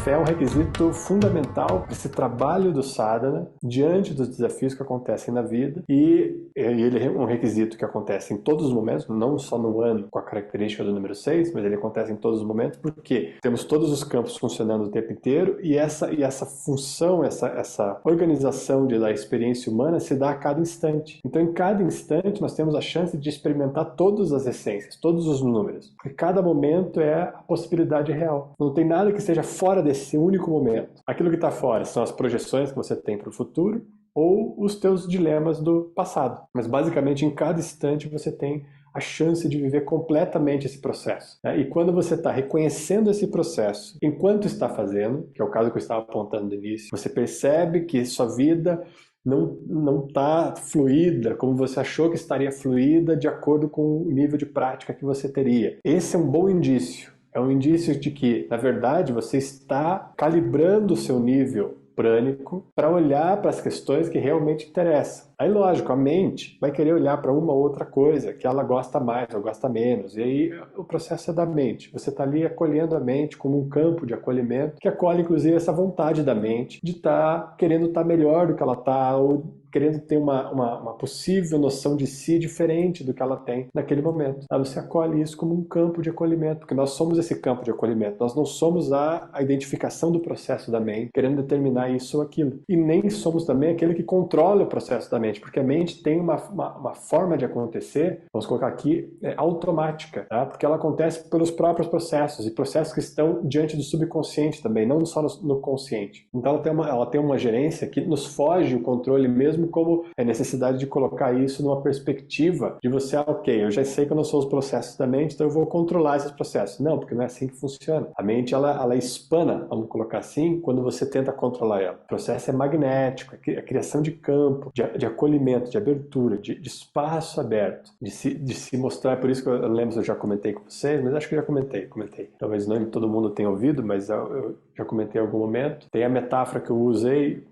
fé é um requisito fundamental para esse trabalho do sadhana diante dos desafios que acontecem na vida, e ele é um requisito que acontece em todos os momentos, não só no ano com a característica do número 6, mas ele acontece em todos os momentos porque temos todos os campos funcionando o tempo inteiro, e essa função, essa organização da experiência humana se dá a cada instante. Então, em cada instante, nós temos a chance de experimentar todas as essências, todos os números, porque cada momento é a possibilidade real. Não tem nada que esteja fora desse único momento. Aquilo que está fora são as projeções que você tem para o futuro ou os teus dilemas do passado. Mas, basicamente, em cada instante você tem a chance de viver completamente esse processo, né? E quando você está reconhecendo esse processo enquanto está fazendo, que é o caso que eu estava apontando no início, você percebe que sua vida não está fluida como você achou que estaria fluida de acordo com o nível de prática que você teria. Esse é um bom indício. É um indício de que, na verdade, você está calibrando o seu nível prânico para olhar para as questões que realmente interessam. Aí, lógico, a mente vai querer olhar para uma ou outra coisa que ela gosta mais ou gosta menos. E aí o processo é da mente. Você está ali acolhendo a mente como um campo de acolhimento que acolhe, inclusive, essa vontade da mente de estar querendo estar melhor do que ela está, ou querendo ter uma possível noção de si diferente do que ela tem naquele momento. Aí você acolhe isso como um campo de acolhimento, porque nós somos esse campo de acolhimento. Nós não somos a identificação do processo da mente, querendo determinar isso ou aquilo. E nem somos também aquele que controla o processo da mente, porque a mente tem uma forma de acontecer, vamos colocar aqui, automática, tá? Porque ela acontece pelos próprios processos, e processos que estão diante do subconsciente também, não só no consciente. Então ela tem uma gerência que nos foge o controle mesmo, como a necessidade de colocar isso numa perspectiva de você, ok, eu já sei que eu não sou os processos da mente, então eu vou controlar esses processos. Não, porque não é assim que funciona. A mente, ela espana, vamos colocar assim, quando você tenta controlar ela. O processo é magnético, a criação de campo, de acolhimento, de abertura, de espaço aberto, de se mostrar. Por isso que eu lembro se eu já comentei com vocês, mas acho que eu já comentei. Talvez não todo mundo tenha ouvido, mas eu já comentei em algum momento. Tem a metáfora que eu usei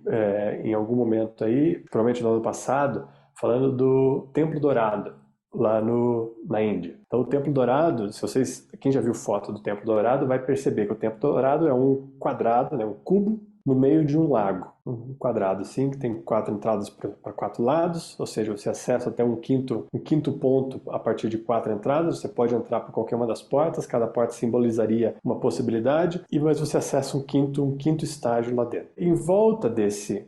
em algum momento aí, provavelmente no ano passado, falando do Templo Dourado, lá na Índia. Então, o Templo Dourado, quem já viu foto do Templo Dourado vai perceber que o Templo Dourado é um quadrado, né, um cubo, no meio de um lago, um quadrado assim, que tem 4 entradas para 4 lados, ou seja, você acessa até um quinto ponto a partir de 4 entradas, você pode entrar por qualquer uma das portas, cada porta simbolizaria uma possibilidade, mas você acessa um quinto estágio lá dentro. Em volta desse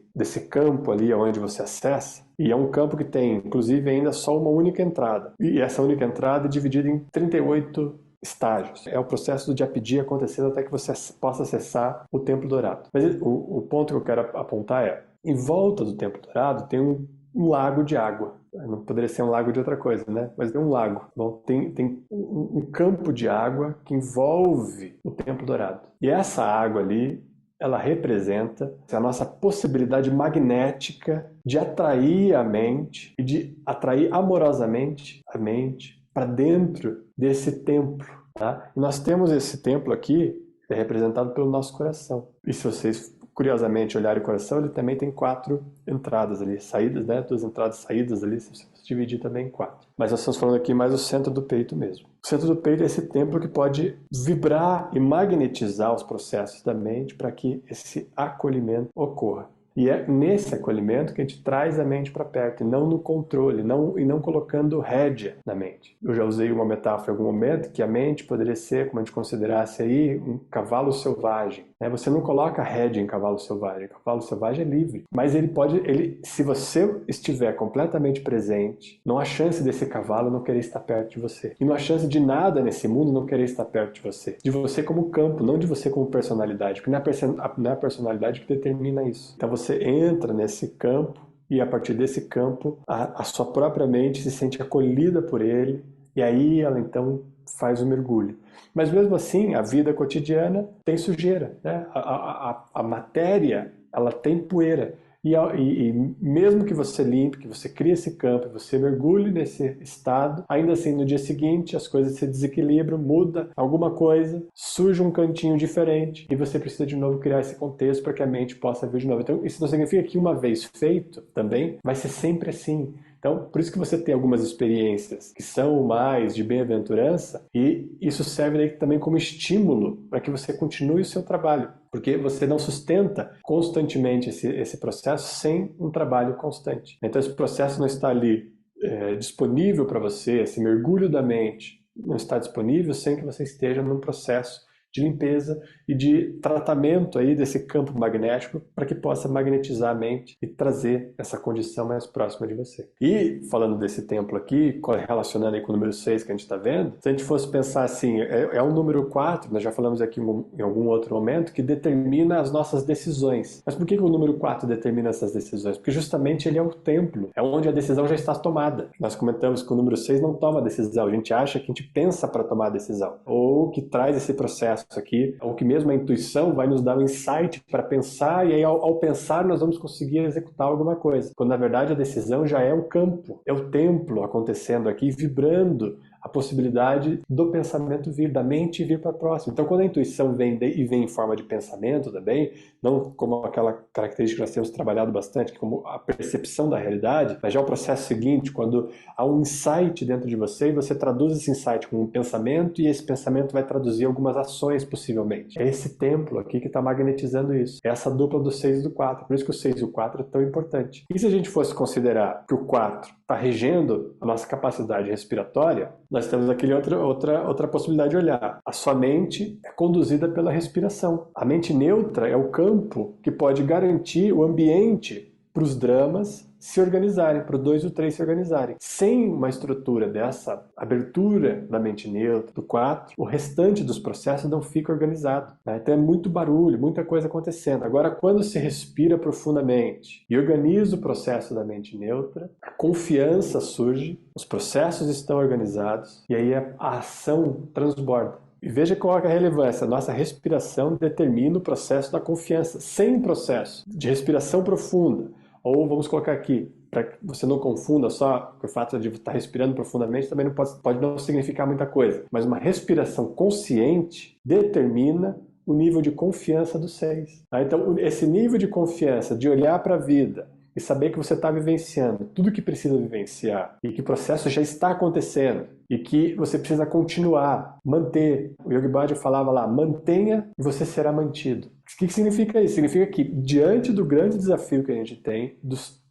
campo ali onde você acessa, e é um campo que tem, inclusive, ainda só uma única entrada, e essa única entrada é dividida em 38 estágios. É o processo do Japji acontecendo até que você possa acessar o Templo Dourado. Mas o ponto que eu quero apontar é, em volta do Templo Dourado tem um lago de água. Não poderia ser um lago de outra coisa, né? Mas tem um lago. Bom, tem um campo de água que envolve o Templo Dourado. E essa água ali, ela representa a nossa possibilidade magnética de atrair a mente e de atrair amorosamente a mente para dentro desse templo, tá? E nós temos esse templo aqui, representado pelo nosso coração. E se vocês, curiosamente, olharem o coração, ele também tem 4 entradas ali, saídas, né? 2 entradas saídas ali, se você dividir também em 4. Mas nós estamos falando aqui mais do centro do peito mesmo. O centro do peito é esse templo que pode vibrar e magnetizar os processos da mente para que esse acolhimento ocorra. E é nesse acolhimento que a gente traz a mente para perto, e não no controle, e não colocando rédea na mente. Eu já usei uma metáfora em algum momento que a mente poderia ser, como a gente considerasse aí, um cavalo selvagem. Você não coloca rédea em cavalo selvagem. O cavalo selvagem é livre, mas se você estiver completamente presente, não há chance desse cavalo não querer estar perto de você. E não há chance de nada nesse mundo não querer estar perto de você. De você como campo, não de você como personalidade, porque não é a personalidade que determina isso. Então você entra nesse campo e a partir desse campo a sua própria mente se sente acolhida por ele, e aí ela então faz o mergulho. Mas mesmo assim, a vida cotidiana tem sujeira, né? A matéria, ela tem poeira. E mesmo que você limpe, que você crie esse campo, você mergulhe nesse estado, ainda assim no dia seguinte as coisas se desequilibram, muda alguma coisa, surge um cantinho diferente e você precisa de novo criar esse contexto para que a mente possa vir de novo. Então isso não significa que uma vez feito também vai ser sempre assim. Então, por isso que você tem algumas experiências que são mais de bem-aventurança, e isso serve aí também como estímulo para que você continue o seu trabalho, porque você não sustenta constantemente esse processo sem um trabalho constante. Então, esse processo não está ali disponível para você, esse mergulho da mente não está disponível sem que você esteja num processo de limpeza e de tratamento aí desse campo magnético para que possa magnetizar a mente e trazer essa condição mais próxima de você. E falando desse templo aqui, relacionando aí com o número 6 que a gente está vendo, se a gente fosse pensar assim, é um número 4, nós já falamos aqui em algum outro momento, que determina as nossas decisões. Mas por que o número 4 determina essas decisões? Porque justamente ele é o templo, é onde a decisão já está tomada. Nós comentamos que o número 6 não toma decisão, a gente acha que a gente pensa para tomar a decisão, ou que traz esse processo aqui, ou que mesmo a intuição vai nos dar um insight para pensar, e aí ao pensar nós vamos conseguir executar alguma coisa. Quando na verdade a decisão já é o campo, é o templo acontecendo aqui, vibrando a possibilidade do pensamento vir, da mente vir para próximo. Então quando a intuição vem em forma de pensamento também, não como aquela característica que nós temos trabalhado bastante, como a percepção da realidade, mas já o processo seguinte, quando há um insight dentro de você e você traduz esse insight com um pensamento, e esse pensamento vai traduzir algumas ações possivelmente. É esse templo aqui que está magnetizando isso. É essa dupla do 6 e do 4. Por isso que o 6 e o 4 é tão importante. E se a gente fosse considerar que o 4 está regendo a nossa capacidade respiratória, nós temos aquele outra possibilidade de olhar. A sua mente é conduzida pela respiração. A mente neutra é o campo que pode garantir o ambiente para os dramas se organizarem, para o 2 e o 3 se organizarem. Sem uma estrutura dessa abertura da mente neutra, do 4, o restante dos processos não fica organizado, né? Então é muito barulho, muita coisa acontecendo. Agora, quando se respira profundamente e organiza o processo da mente neutra, a confiança surge, os processos estão organizados, e aí a ação transborda. E veja qual é a relevância. Nossa respiração determina o processo da confiança. Sem processo de respiração profunda, ou vamos colocar aqui, para que você não confunda só que o fato de estar respirando profundamente também não pode não significar muita coisa. Mas uma respiração consciente determina o nível de confiança do 6. Então, esse nível de confiança, de olhar para a vida e saber que você está vivenciando tudo que precisa vivenciar e que o processo já está acontecendo e que você precisa continuar, manter. O Yogi Bhajan falava lá, mantenha e você será mantido. O que significa isso? Significa que diante do grande desafio que a gente tem,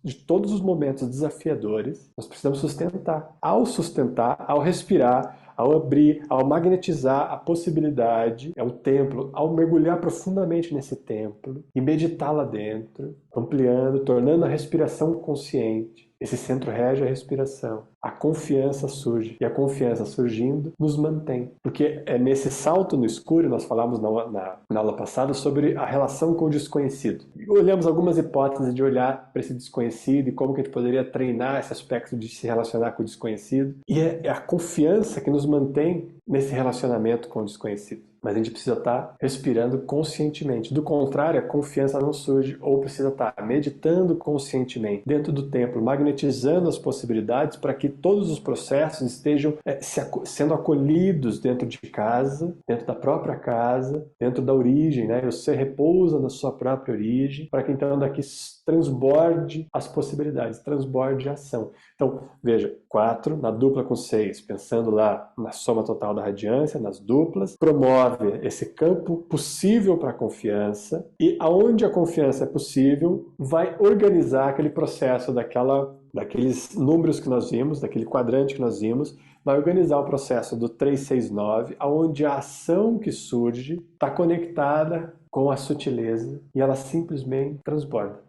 de todos os momentos desafiadores, nós precisamos sustentar. Ao sustentar, ao respirar, ao abrir, ao magnetizar a possibilidade, é o templo, ao mergulhar profundamente nesse templo e meditar lá dentro, ampliando, tornando a respiração consciente. Esse centro rege a respiração. A confiança surge. E a confiança surgindo nos mantém. Porque é nesse salto no escuro, nós falamos na aula passada sobre a relação com o desconhecido. E olhamos algumas hipóteses de olhar para esse desconhecido e como que a gente poderia treinar esse aspecto de se relacionar com o desconhecido. E é a confiança que nos mantém nesse relacionamento com o desconhecido. Mas a gente precisa estar respirando conscientemente. Do contrário, a confiança não surge, ou precisa estar meditando conscientemente dentro do templo, magnetizando as possibilidades para que todos os processos estejam sendo acolhidos dentro de casa, dentro da própria casa, dentro da origem, né? Você repousa na sua própria origem, para que então daqui transborde as possibilidades, transborde a ação. Então, veja, 4 na dupla com 6, pensando lá na soma total da radiância, nas duplas, promove esse campo possível para a confiança, e aonde a confiança é possível, vai organizar aquele processo daqueles números que nós vimos, daquele quadrante que nós vimos, vai organizar o processo do 369, aonde a ação que surge está conectada com a sutileza e ela simplesmente transborda.